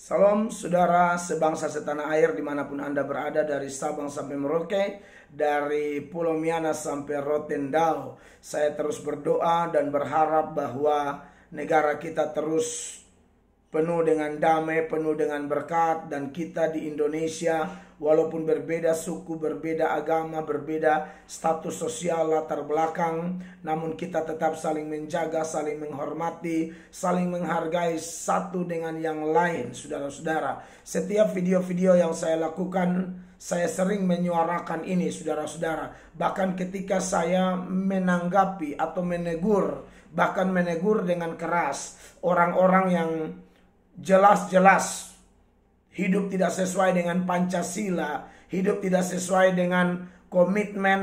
Salam saudara sebangsa setanah air dimanapun Anda berada, dari Sabang sampai Merauke, dari Pulau Miangas sampai Rotendao. Saya terus berdoa dan berharap bahwa negara kita terus penuh dengan damai, penuh dengan berkat. Dan kita di Indonesia, walaupun berbeda suku, berbeda agama, berbeda status sosial, latar belakang, namun kita tetap saling menjaga, saling menghormati, saling menghargai satu dengan yang lain. Saudara-saudara, setiap video-video yang saya lakukan, saya sering menyuarakan ini, saudara-saudara. Bahkan ketika saya menanggapi atau menegur, bahkan menegur dengan keras orang-orang yang jelas-jelas hidup tidak sesuai dengan Pancasila, hidup tidak sesuai dengan komitmen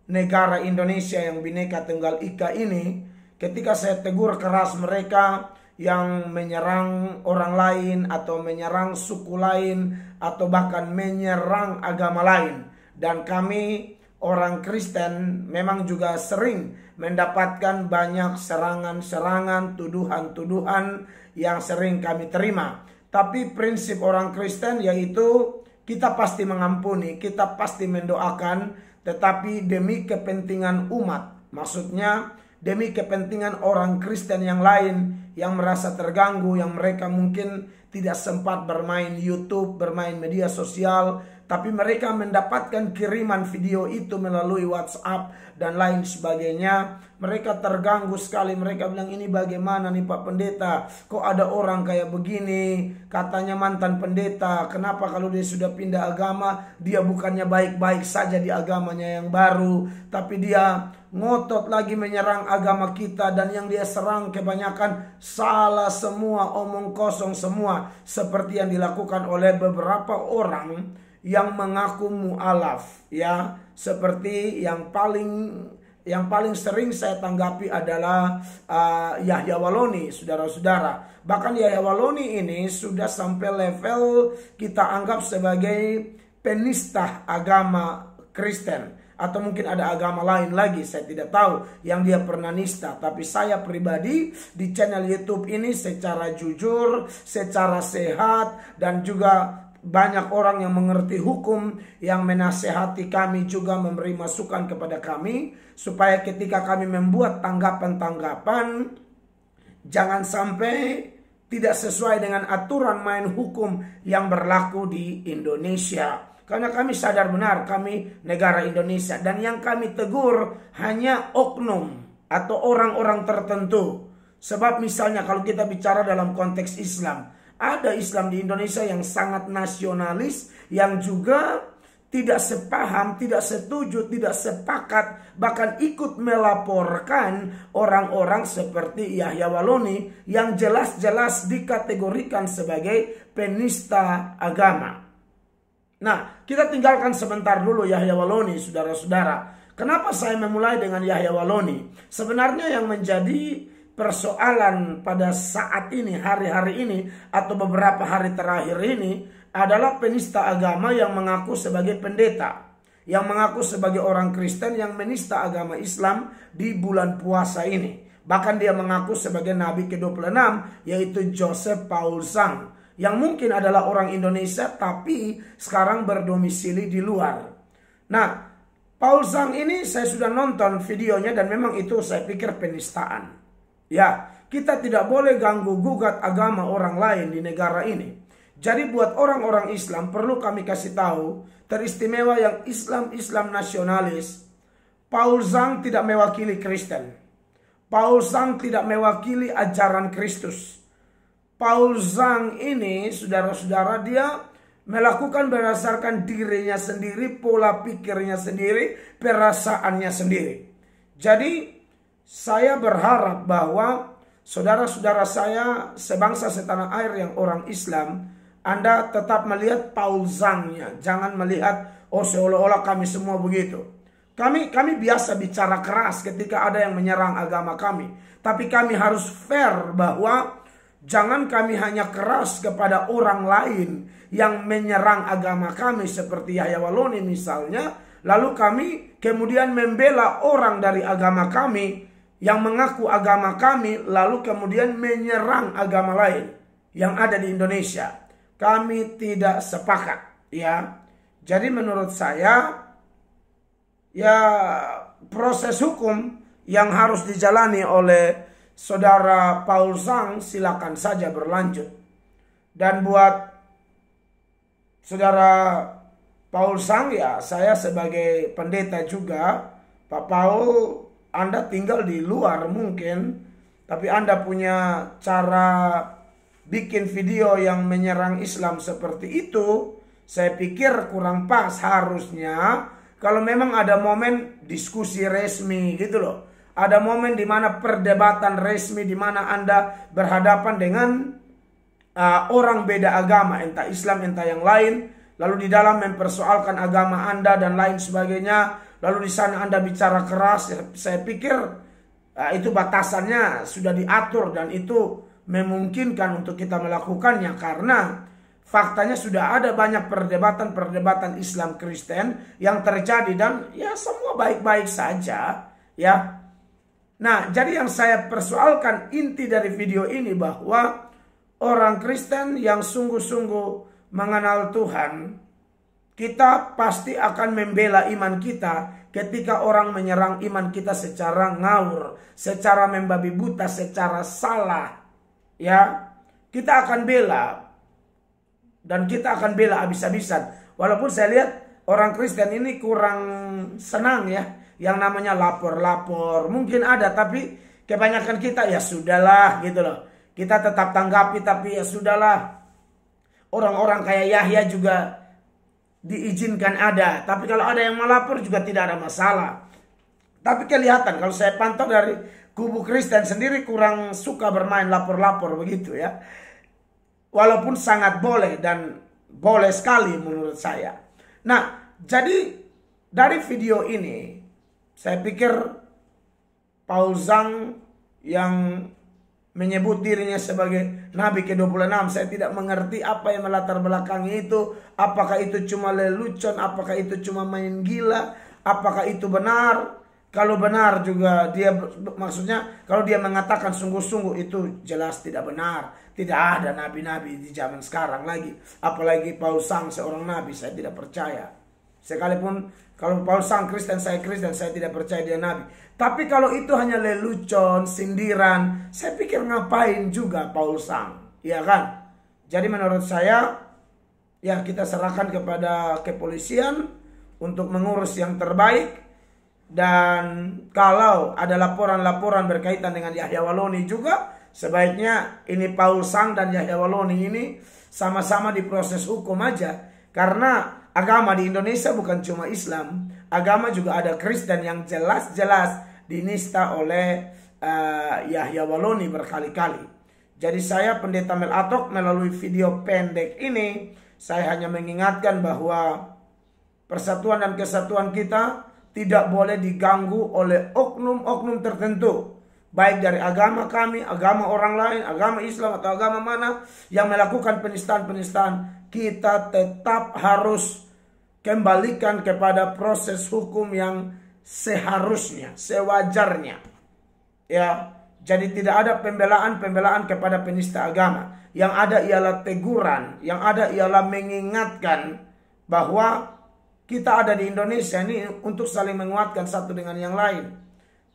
negara Indonesia yang Bhinneka Tunggal Ika ini. Ketika saya tegur keras mereka yang menyerang orang lain atau menyerang suku lain atau bahkan menyerang agama lain. Dan kami orang Kristen memang juga sering mendapatkan banyak serangan-serangan, tuduhan-tuduhan yang sering kami terima. Tapi prinsip orang Kristen yaitu kita pasti mengampuni, kita pasti mendoakan, tetapi demi kepentingan umat. Maksudnya demi kepentingan orang Kristen yang lain yang merasa terganggu, yang mereka mungkin tidak sempat bermain YouTube, bermain media sosial, tapi mereka mendapatkan kiriman video itu melalui WhatsApp dan lain sebagainya. Mereka terganggu sekali. Mereka bilang, ini bagaimana nih Pak Pendeta? Kok ada orang kayak begini? Katanya mantan pendeta. Kenapa kalau dia sudah pindah agama, dia bukannya baik-baik saja di agamanya yang baru, tapi dia ngotot lagi menyerang agama kita. Dan yang dia serang kebanyakan salah semua, omong kosong semua, seperti yang dilakukan oleh beberapa orang yang mengaku mu'alaf, ya. Seperti yang paling sering saya tanggapi adalah Yahya Waloni, saudara-saudara. Bahkan Yahya Waloni ini sudah sampai level kita anggap sebagai penista agama Kristen. Atau mungkin ada agama lain lagi, saya tidak tahu, yang dia pernah nista. Tapi saya pribadi di channel YouTube ini secara jujur, secara sehat, dan juga banyak orang yang mengerti hukum yang menasehati kami, juga memberi masukan kepada kami, supaya ketika kami membuat tanggapan-tanggapan, jangan sampai tidak sesuai dengan aturan main hukum yang berlaku di Indonesia. Karena kami sadar benar kami negara Indonesia, dan yang kami tegur hanya oknum atau orang-orang tertentu. Sebab misalnya kalau kita bicara dalam konteks Islam, ada Islam di Indonesia yang sangat nasionalis, yang juga tidak sepaham, tidak setuju, tidak sepakat, bahkan ikut melaporkan orang-orang seperti Yahya Waloni yang jelas-jelas dikategorikan sebagai penista agama. Nah, kita tinggalkan sebentar dulu Yahya Waloni, saudara-saudara. Kenapa saya memulai dengan Yahya Waloni? Sebenarnya yang menjadi persoalan pada saat ini, hari-hari ini, atau beberapa hari terakhir ini, adalah penista agama yang mengaku sebagai pendeta, yang mengaku sebagai orang Kristen yang menista agama Islam di bulan puasa ini. Bahkan dia mengaku sebagai nabi ke-26, yaitu Joseph Paul Zhang, yang mungkin adalah orang Indonesia tapi sekarang berdomisili di luar. Nah, Paul Zhang ini saya sudah nonton videonya, dan memang itu saya pikir penistaan. Ya, kita tidak boleh ganggu gugat agama orang lain di negara ini. Jadi buat orang-orang Islam perlu kami kasih tahu, teristimewa yang Islam nasionalis, Paul Zhang tidak mewakili Kristen. Paul Zhang tidak mewakili ajaran Kristus. Paul Zhang ini, saudara-saudara, dia melakukan berdasarkan dirinya sendiri, pola pikirnya sendiri, perasaannya sendiri. Jadi saya berharap bahwa saudara-saudara saya sebangsa setanah air yang orang Islam, Anda tetap melihat Paul Zhang-nya. Jangan melihat, oh seolah-olah kami semua begitu. Kami biasa bicara keras ketika ada yang menyerang agama kami. Tapi kami harus fair bahwa jangan kami hanya keras kepada orang lain yang menyerang agama kami seperti Yahya Waloni misalnya, lalu kami kemudian membela orang dari agama kami yang mengaku agama kami, lalu kemudian menyerang agama lain yang ada di Indonesia. kami tidak sepakat, ya. Jadi menurut saya, ya, proses hukum yang harus dijalani oleh saudara Paul Zhang silakan saja berlanjut. Dan buat saudara Paul Zhang, ya, saya sebagai pendeta juga, Pak Paul, Anda tinggal di luar mungkin, tapi Anda punya cara bikin video yang menyerang Islam seperti itu, saya pikir kurang pas. Harusnya kalau memang ada momen diskusi resmi gitu loh. Ada momen di mana perdebatan resmi, di mana Anda berhadapan dengan orang beda agama, entah Islam entah yang lain, lalu di dalam mempersoalkan agama Anda dan lain sebagainya, lalu di sana Anda bicara keras. Saya pikir itu batasannya sudah diatur dan itu memungkinkan untuk kita melakukannya, karena faktanya sudah ada banyak perdebatan Islam Kristen yang terjadi dan ya semua baik-baik saja, ya. Nah, jadi yang saya persoalkan inti dari video ini bahwa orang Kristen yang sungguh-sungguh mengenal Tuhan, kita pasti akan membela iman kita ketika orang menyerang iman kita secara ngawur, secara membabi buta, secara salah. Ya, kita akan bela dan kita akan bela habis-habisan. Walaupun saya lihat orang Kristen ini kurang senang ya, yang namanya lapor-lapor. Mungkin ada, tapi kebanyakan kita ya sudahlah gitu loh. Kita tetap tanggapi, tapi ya sudahlah. Orang-orang kayak Yahya juga diizinkan ada, tapi kalau ada yang melapor juga tidak ada masalah. Tapi kelihatan kalau saya pantau dari kubu Kristen sendiri kurang suka bermain lapor-lapor begitu ya. Walaupun sangat boleh dan boleh sekali menurut saya. Nah, jadi dari video ini saya pikir Paul Zhang yang menyebut dirinya sebagai Nabi ke-26, saya tidak mengerti apa yang melatar belakangi itu. Apakah itu cuma lelucon, apakah itu cuma main gila, apakah itu benar? Kalau benar juga dia, maksudnya kalau dia mengatakan sungguh-sungguh, itu jelas tidak benar. Tidak ada nabi-nabi di zaman sekarang lagi. Apalagi Paul Zhang seorang nabi, saya tidak percaya. Sekalipun kalau Paul Zhang Kristen, saya tidak percaya dia nabi. Tapi kalau itu hanya lelucon, sindiran, saya pikir ngapain juga Paul Zhang, ya kan? Jadi menurut saya, ya kita serahkan kepada kepolisian untuk mengurus yang terbaik. Dan kalau ada laporan-laporan berkaitan dengan Yahya Walloni juga, sebaiknya ini Paul Zhang dan Yahya Walloni ini sama-sama diproses hukum aja. Karena agama di Indonesia bukan cuma Islam, agama juga ada Kristen yang jelas-jelas dinista oleh Yahya Walloni berkali-kali. Jadi saya Pendeta Mel Atok melalui video pendek ini, saya hanya mengingatkan bahwa persatuan dan kesatuan kita tidak boleh diganggu oleh oknum-oknum tertentu. Baik dari agama kami, agama orang lain, agama Islam atau agama mana yang melakukan penistaan-penistaan. Kita tetap harus kembalikan kepada proses hukum yang seharusnya, sewajarnya. Ya, jadi tidak ada pembelaan-pembelaan kepada penista agama. Yang ada ialah teguran, yang ada ialah mengingatkan bahwa kita ada di Indonesia ini untuk saling menguatkan satu dengan yang lain.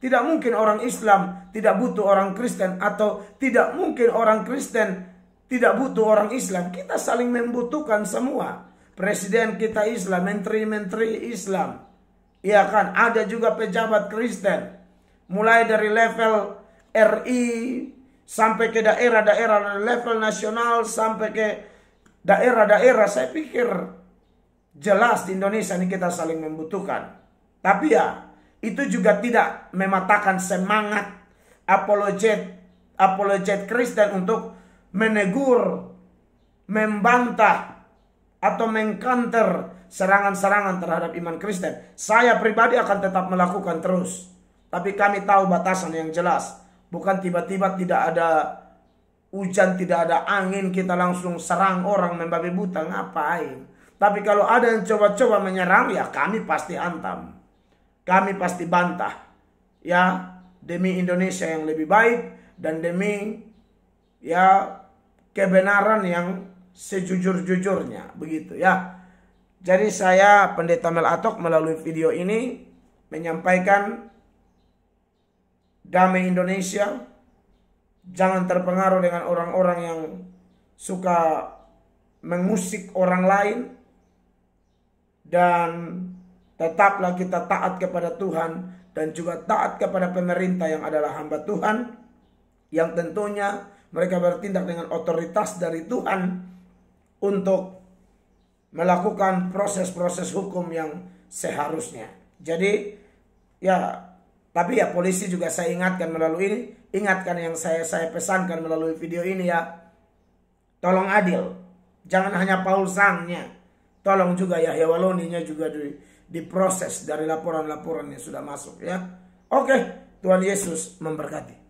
Tidak mungkin orang Islam tidak butuh orang Kristen, atau tidak mungkin orang Kristen tidak butuh orang Islam. Kita saling membutuhkan semua. Presiden kita Islam, menteri-menteri Islam. Iya kan, ada juga pejabat Kristen. Mulai dari level RI sampai ke daerah-daerah, level nasional sampai ke daerah-daerah. Saya pikir jelas di Indonesia ini kita saling membutuhkan. Tapi ya, itu juga tidak mematahkan semangat apologet Kristen untuk menegur, membantah, atau mengcounter serangan-serangan terhadap iman Kristen. Saya pribadi akan tetap melakukan terus. Tapi kami tahu batasan yang jelas. Bukan tiba-tiba tidak ada hujan, tidak ada angin, kita langsung serang orang membabi buta. Ngapain? Tapi kalau ada yang coba-coba menyerang, ya kami pasti hantam. Kami pasti bantah. Ya, demi Indonesia yang lebih baik dan demi ya kebenaran yang sejujur-jujurnya, begitu ya. Jadi saya Pendeta Mel Atok melalui video ini menyampaikan damai Indonesia. Jangan terpengaruh dengan orang-orang yang suka mengusik orang lain. Dan tetaplah kita taat kepada Tuhan dan juga taat kepada pemerintah yang adalah hamba Tuhan. Yang tentunya mereka bertindak dengan otoritas dari Tuhan untuk melakukan proses-proses hukum yang seharusnya. Jadi ya, tapi ya polisi juga saya ingatkan melalui ini, ingatkan yang saya pesankan melalui video ini ya. Tolong adil. Jangan hanya Paul Sangnya. Tolong juga Yahya Waloninya juga diproses dari laporan-laporan yang sudah masuk ya. Oke, Tuhan Yesus memberkati.